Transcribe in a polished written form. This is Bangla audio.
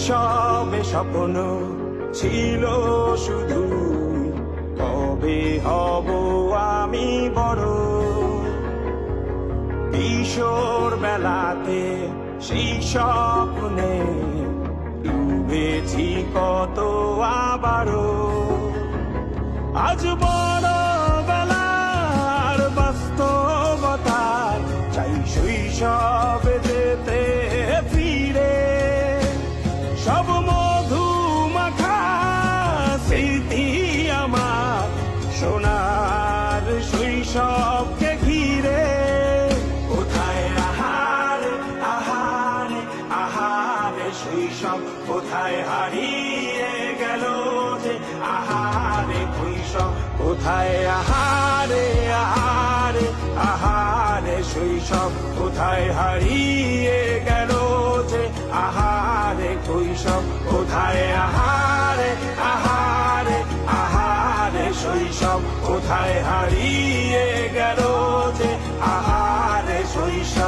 শৈশবে স্বপ্ন ছিল শুধু, কবে হব আমি বড়। কিশোর বেলাতে সেই স্বপ্নে ডুবেছি কত আবারও। আজ বড় বেলার বাস্তবতায় চাই শৈশবে যেতে ফিরে। সব মধু মাখা স্মৃতি আমার সোনার শৈশবকে ঘিরে। কোথায় আহারে আহারে আহারে শৈশব, কোথায় হারিয়ে গেল যে আহারে শৈশব। কোথায় আহারে আহারে আহারে শৈশব, কোথায় হারিয়ে গেল যে আহারে শৈশব। কোথায় আহারে আহারে আহারে শৈশব, কোথায় হারিয়ে গেল যে আহারে শৈশব।